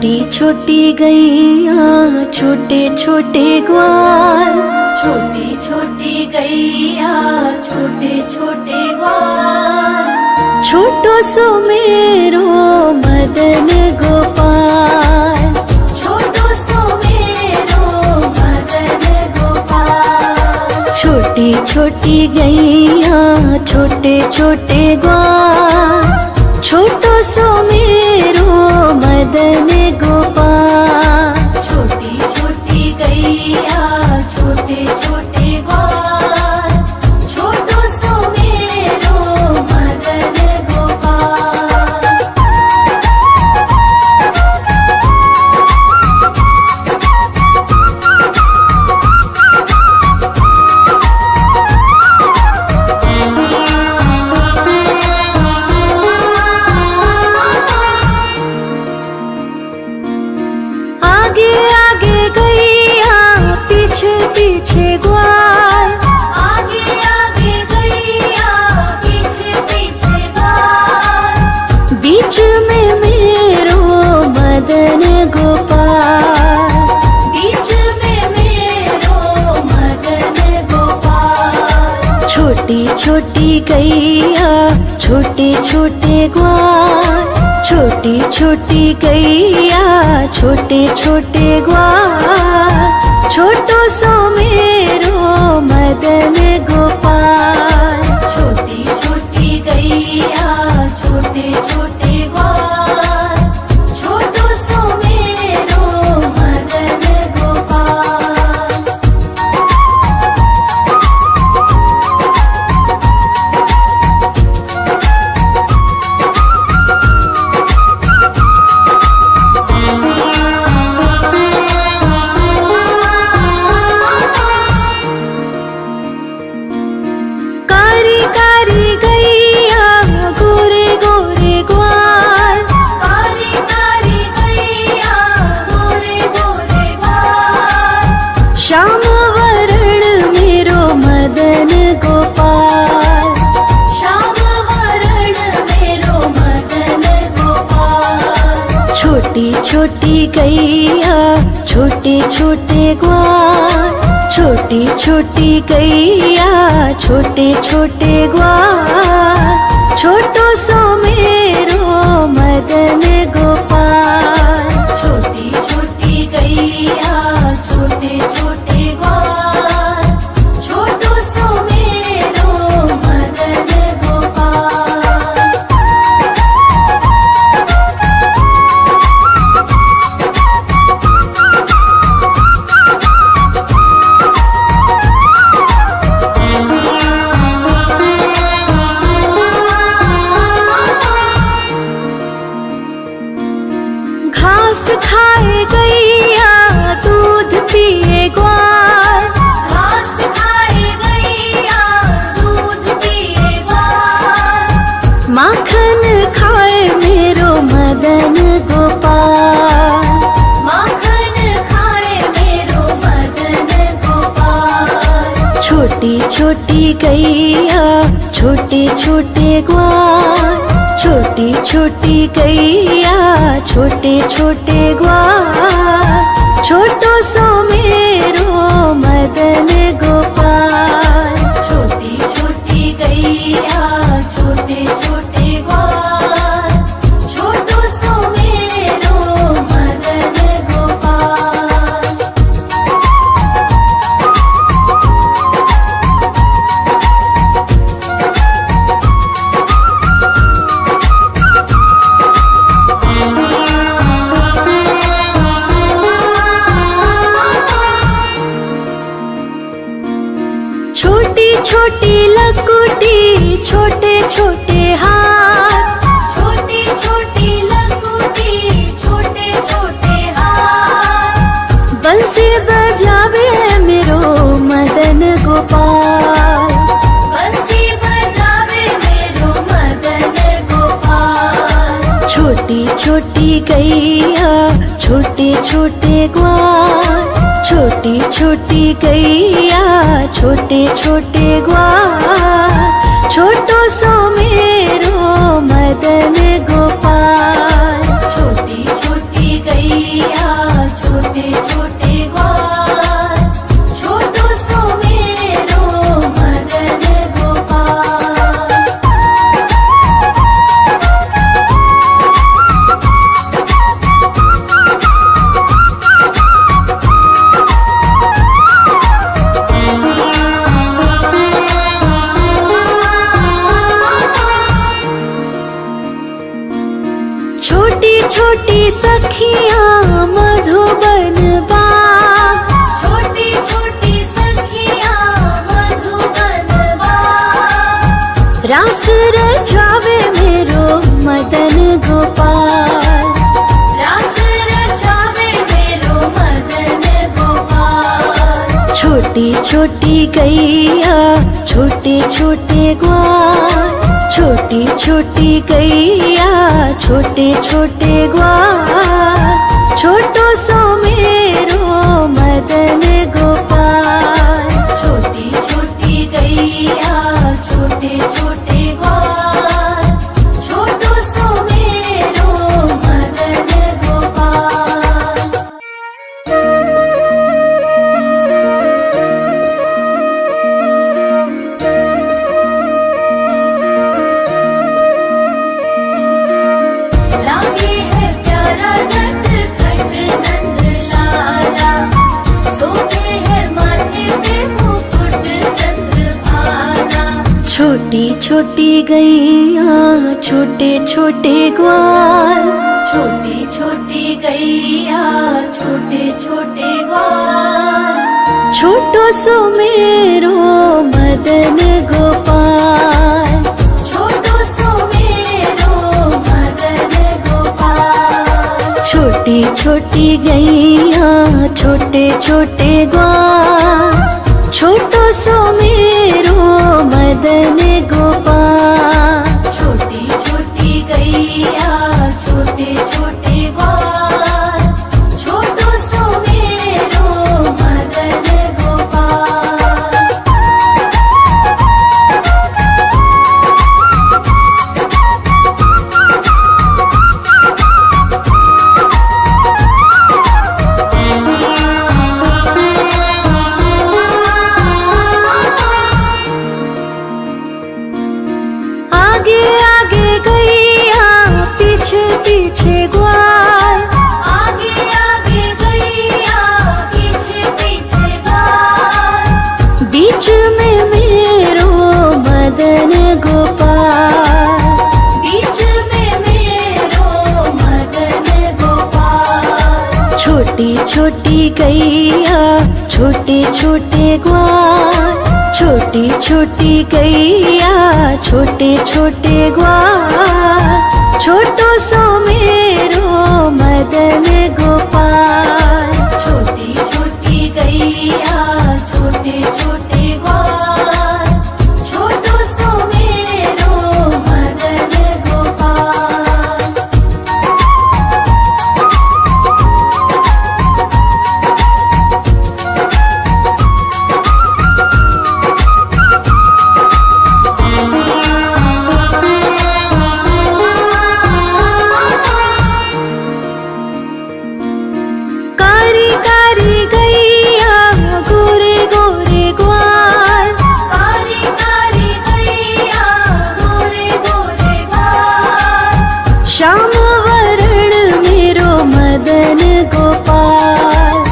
छोटी छोटी गैया छोटे छोटे ग्वाल, छोटी छोटी गैया छोटे छोटे ग्वाल, छोटो सो मेरो मदन गोपाल, छोटो सो मेरो मदन गोपाल। छोटी छोटी गैया छोटे छोटे ग्वाल, छोटो सो मेरो मदन गोपाल। छोटी छोटी गैया छोटे छोटे ग्वाल, छोटो सो मेरो मदन गोपाल। आगे आगे गैया पीछे पीछे ग्वाल, आगे आगे गैया पीछे पीछे ग्वाल, बीच में मेरो मदन गोपाल, बीच में मेरो मदन गोपाल। छोटी छोटी गैया छोटे छोटे ग्वाल, छोटी छोटी गैया छोटे छोटे ग्वाल, छोटो सो मेरो मदन गोपाल। छोटी छोटी गैया छोटे छोटे ग्वाल, छोटो सो मेरो मदन गोपाल। कारी कारी गैया गोरे गोरे ग्वाल, कारी कारी गैया गोरे गोरे ग्वाल, श्याम वरण मेरो मदन गोपाल, श्याम वरण मेरो मदन गोपाल। छोटी छोटी गैया छोटे छोटे ग्वाल, छोटी छोटी गैया छोटे छोटे ग्वाल, छोटो सो मेरो मदन गोपाल। छोटी छोटी गैया छोटे छोटे ग्वाल, छोटो सो मेरो मदन गोपाल। घास खाए गैया दूध पिए ग्वाल, घास खाए गैया दूध पिए ग्वाल, माखन खाए मेरो मदन गोपाल, माखन खाए मेरो मदन गोपाल। छोटी छोटी गैया छोटे छोटे ग्वाल, छोटी छोटी गैया छोटे छोटे ग्वाल, छोटो सो मेरो मदन गोपाल। छोटी छोटी गैया छोटे छोटे ग्वाल, छोटो सो मेरो मदन गोपाल। छोटी छोटी लकुटी छोटे छोटे हाथ, छोटी छोटी लकुटी छोटे छोटे हाथ, बंसी बजावे मेरो मदन गोपाल, बंसी बजावे मेरो मदन गोपाल। छोटी छोटी गैया छोटे छोटे ग्वाल, छोटी छोटी गैया छोटे छोटे ग्वाल, छोटो सो मेरो मदन गोपाल। छोटी छोटी गैया रचावे मेरो मदन गोपाल, रास रचावे मेरो मदन गोपाल। छोटी छोटी गैया छोटे छोटे ग्वाल, छोटी छोटी गैया छोटे छोटे ग्वाल, छोटो सो मेरो मदन गोपाल। छोटी छोटी गैया छोटे छोटे ग्वाल, छोटो सो मेरो मदन गोपाल। लागे है प्यारा नटखट नंद लाला, सोते है माथे पे मुकुट चंद्रभाला। छोटी छोटी गैया छोटे छोटे ग्वाल, छोटी छोटी गैया छोटे छोटे ग्वाल, छोटो सो मेरो मदन गोपाल। छोटो सो मेरो मदन गोपाल। छोटी छोटी गैया छोटे छोटे ग्वाल, छोटो सो मेरो मदन गोपाल। छोटी छोटी गैया छोटे छोटे ग्वाल, छोटो सो मेरो मदन गोपाल। आगे आगे गैया पीछे पीछे ग्वाल, आगे आगे गैया पीछे पीछे ग्वाल, बीच में मेरो मदन गोपाल। बीच में मेरो मदन गोपाल। छोटी छोटी गैया छोटे छोटे ग्वाल, छोटी छोटी गैया छोटे छोटे ग्वाल, छोटो सो मेरो मदन गोपाल। छोटी छोटी गैया छोटे छोटे ग्वाल, छोटो सो मेरो मदन गोपाल। कारी कारी गैया गोरे गोरे ग्वाल, कारी कारी गैया गोरे गोरे ग्वाल, श्याम वरण मेरो मदन गोपाल।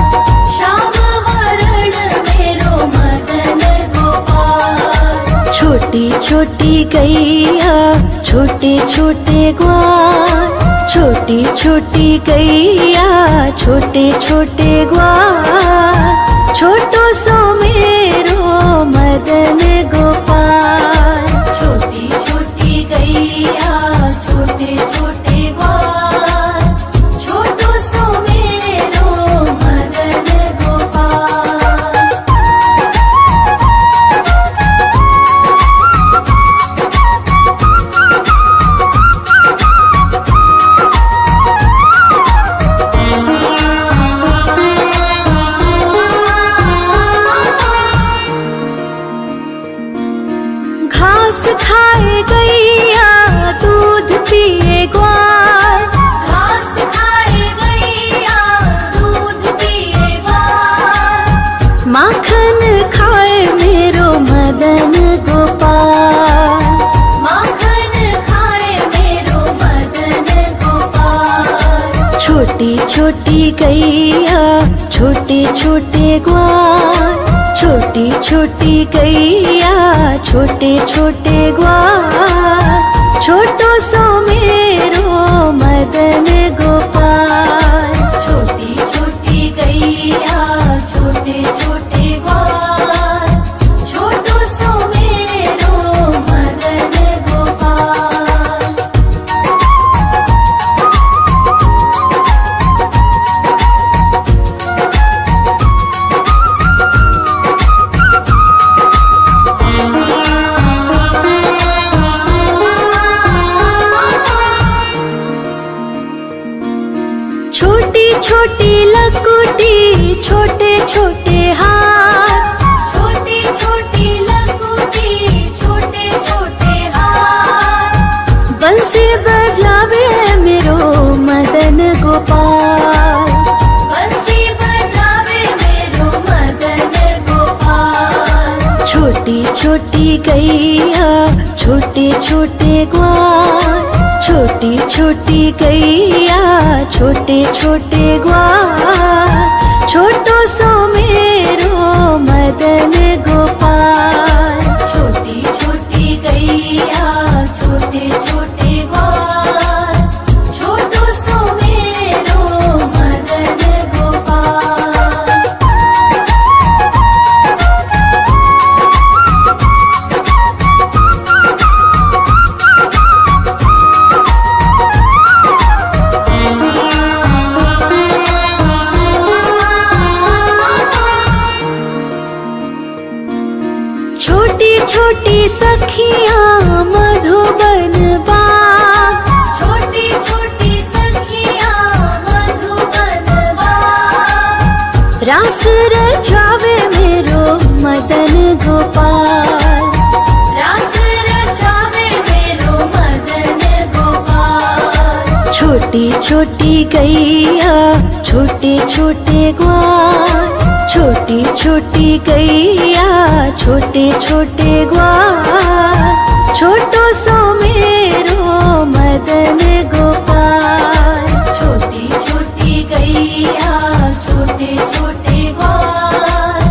श्याम वरण मेरो मदन गोपाल। छोटी छोटी गैया छोटे छोटे ग्वाल, छोटी छोटी गैया छोटे छोटे ग्वाल, छोटो सो मेरो मदन गोपाल। छोटी छोटी गैया छोटे छोटे ग्वाल, छोटो सो मेरो मदन गोपाल। घास खाए गैया दूध पिए ग्वाल, घास खाए गैया दूध पिए ग्वाल, माखन खाए मेरो मदन गोपाल। माखन खाए मेरो मदन गोपाल। छोटी छोटी गैया छोटे छोटे ग्वाल, छोटी छोटी गैया छोटे छोटे ग्वाल, छोटो सो मेरो मदन गोपाल। छोटी छोटी गैया छोटे छोटे ग्वाल, छोटो सो मेरो मदन गोपाल। छोटे हाथ, छोटी छोटी लघुटी छोटे छोटे हाथ। बंसी बजावे मेरो मदन गोपाल, बंसी बजावे मेरो मदन गोपाल। छोटी छोटी गैया छोटे छोटे ग्वाल, छोटी छोटी गैया छोटे छोटे ग्वाल। छोटो सो मेरो मदन गोपाल, छोटी छोटी गैया छोटे छोटे ग्वाल। छोटो सो मेरो मदन गोपाल। छोटी छोटी सखियाँ मधुबन बाग, छोटी छोटी सखियाँ मधुबन बाग। रास रचावे मेरो मदन गोपाल, रास रचावे मेरो मदन गोपाल। छोटी छोटी गैया छोटे छोटे ग्वाल, छोटी छोटी गैया छोटे छोटे ग्वाल। छोटो सो मेरो मदन गोपाल, छोटी छोटी गैया छोटे छोटे ग्वाल।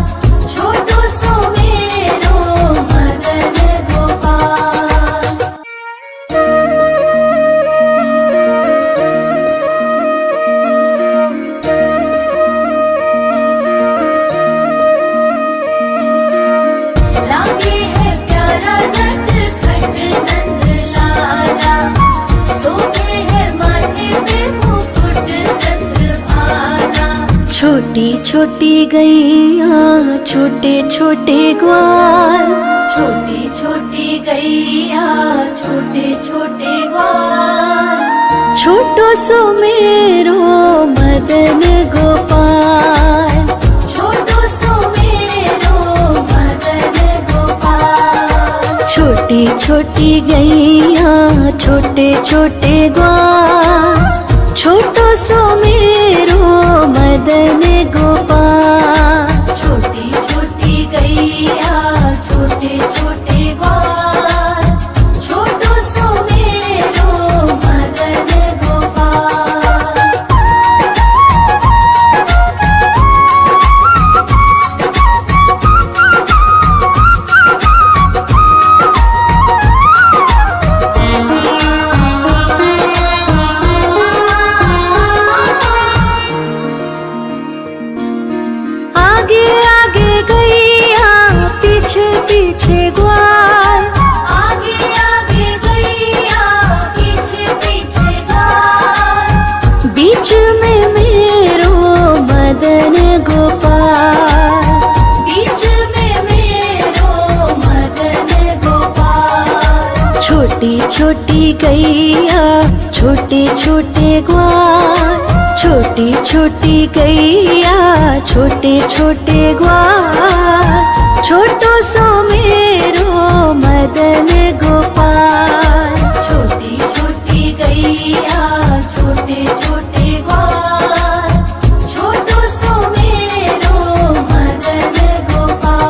छोटो सो मेरो मदन गोपाल। लागे है प्यारा नटखट नंद लाला। सोते है माथे पे मुकुट चंद्रभाला। छोटी छोटी गैया छोटे छोटे ग्वाल, छोटी छोटी गैया छोटे छोटे ग्वाल। छोटो सो मेरो मदन गोपाल, छोटो सो मेरो मदन गोपाल। छोटी छोटी गैया छोटे छोटे ग्वाल। छोटो सो मेरो मदन गोपाल, छोटी छोटी गैया छोटे छोटे ग्वाल। छोटो सो मेरो मदन गोपाल। आगे आगे गैया पीछे पीछे ग्वाल, आगे आगे गैया पीछे पीछे ग्वाल। बीच में मेरो मदन गोपाल, बीच में मेरो मदन गोपाल। छोटी छोटी गैया छोटे छोटे ग्वाल, छोटी छोटी गैया छोटे छोटे ग्वाल। छोटो सो मेरो मदन गोपाल, छोटी छोटी गैया छोटे छोटे ग्वाल। छोटो सो मेरो मदन गोपाल।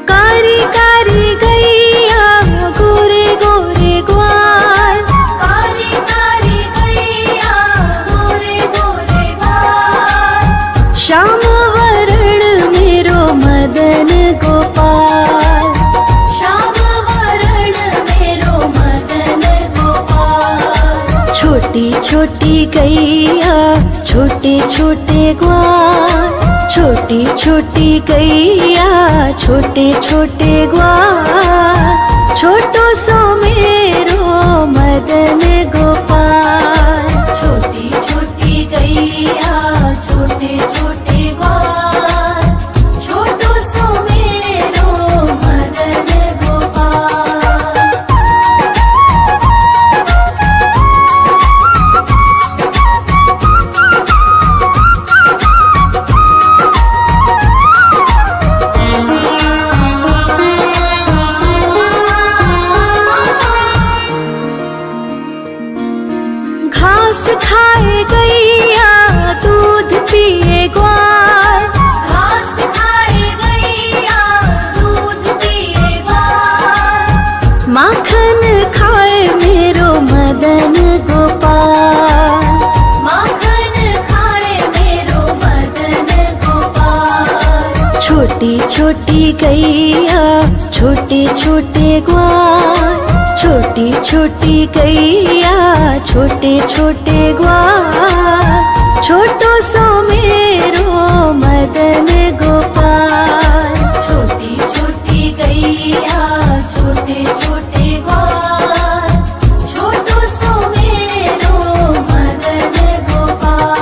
कारी कारी गैया गोरे गोरे ग्वाल, कारी कारी गैया गोरे गोरे ग्वाल। श्याम वरण मेरो मदन गोपाल, श्याम वरण मेरो मदन गोपाल। छोटी छोटी गैया छोटे छोटे ग्वाल, छोटी छोटी गैया छोटे छोटे ग्वाल। छोटो सो मेरो मदन गोपाल, छोटी छोटी छोटी छोटी गैया छोटे छोटे ग्वाल, छोटी छोटी गैया छोटे छोटे ग्वाल, छोटो सो मेरो मदन गोपाल। छोटी छोटी गैया छोटे छोटे ग्वाल, छोटो सो मेरो मदन गोपाल।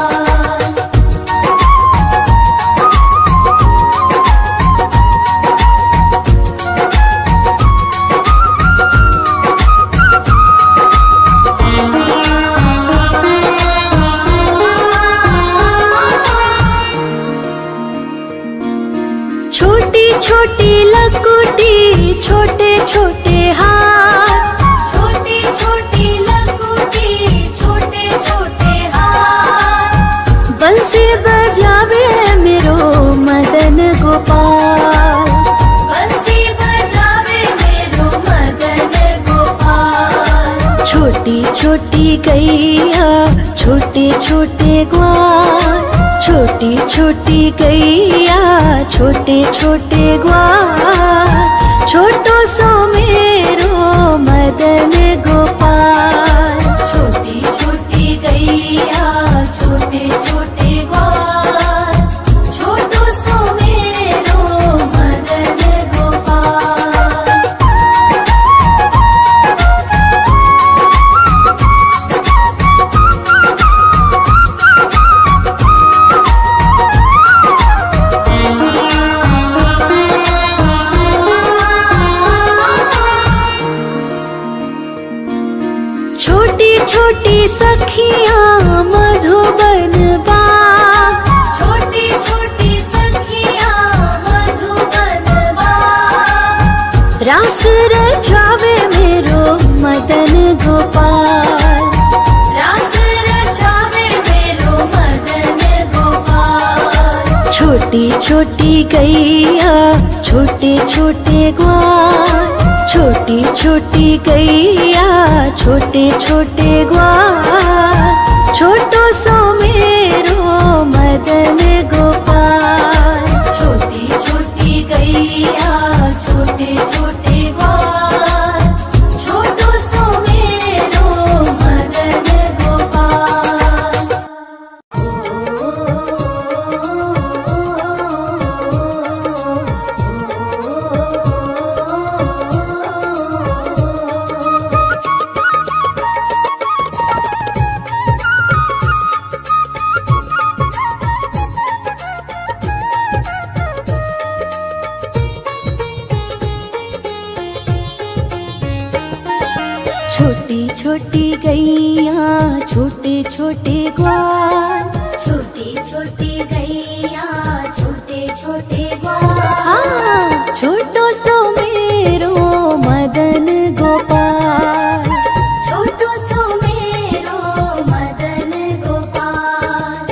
छोटी छोटी लकुटी छोटे छोटे हाथ, छोटी छोटी लकुटी छोटे छोटे हाथ, बंसी बजावे मेरो मदन गोपाल। बंसी बजावे मेरो मदन गोपाल। छोटी छोटी गैया छोटे छोटे ग्वाल, छोटी छोटी गैया छोटे छोटे ग्वाल, छोटो सो मेरो मदन गोपाल। छोटी छोटी गैया छोटे छोटे ग्वाल, छोटो सो मेरो मदन गोपाल। छोटी छोटी सखियाँ मधुबन बाग, छोटी छोटी सखियाँ मधुबन बाग, रास रचावे मेरो मदन गोपाल। रास रचावे मेरो मदन गोपाल। छोटी छोटी गैया छोटे छोटे ग्वाल, छोटी छोटी गैया छोटे छोटे ग्वाल, छोटो सो मेरो मदन गोपाल। छोटी छोटी गैया छोटे छोटे ग्वाल, छोटो सो मेरो मदन गोपाल। छोटी छोटी गैया छोटे छोटे ग्वाल, छोटी छोटी गैया छोटे छोटे ग्वाल, हाँ छोटो सो मेरो मदन गोपाल। छोटो सो मेरो मदन गोपाल।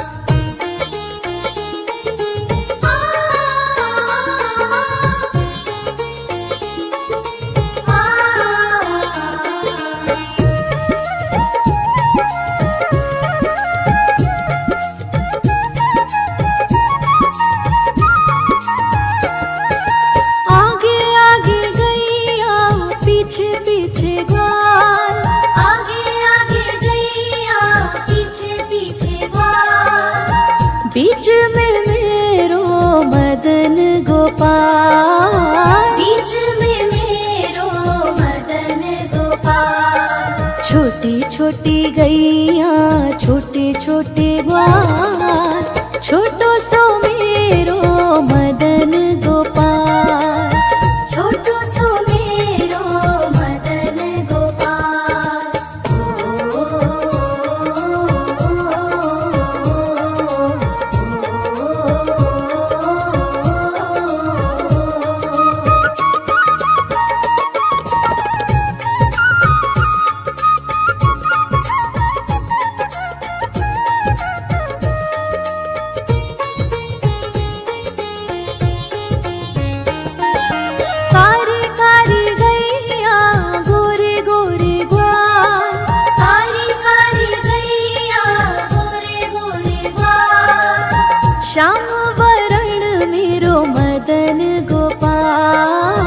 मदन गोपाल।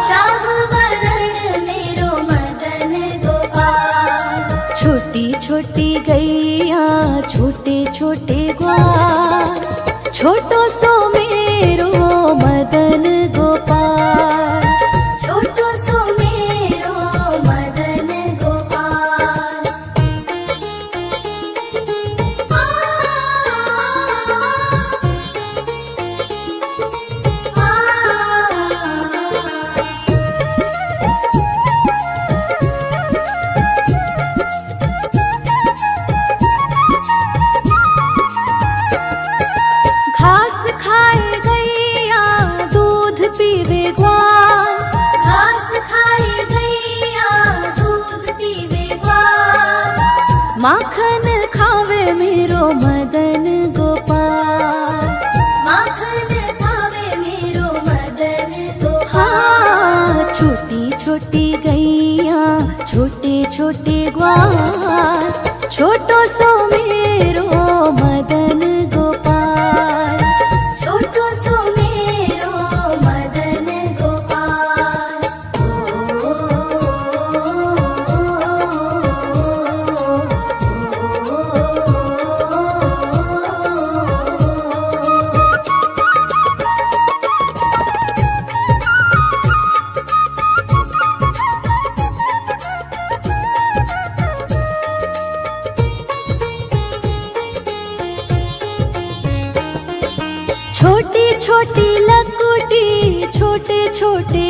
श्याम वरण मेरो मदन गोपाल। छोटी छोटी गैया छोटे छोटे ग्वाल, छोटो सो मेरो मदन गोपाल। छोटो सो मेरो मदन गोपाल। घास खाए गैया दूध पीवे ग्वाल, घास खाए गैया दूध पीवे ग्वाल। माखन खावे मेरो मदन गोपाल। माखन खावे मेरो मदन गोपाल। हाँ, छोटी छोटी गैया छोटे छोटे ग्वाल, छोटो सो मेरो मदन गोपाल। छोटो सो मेरो मदन गोपाल। छोटी छोटी लकुटी छोटे छोटे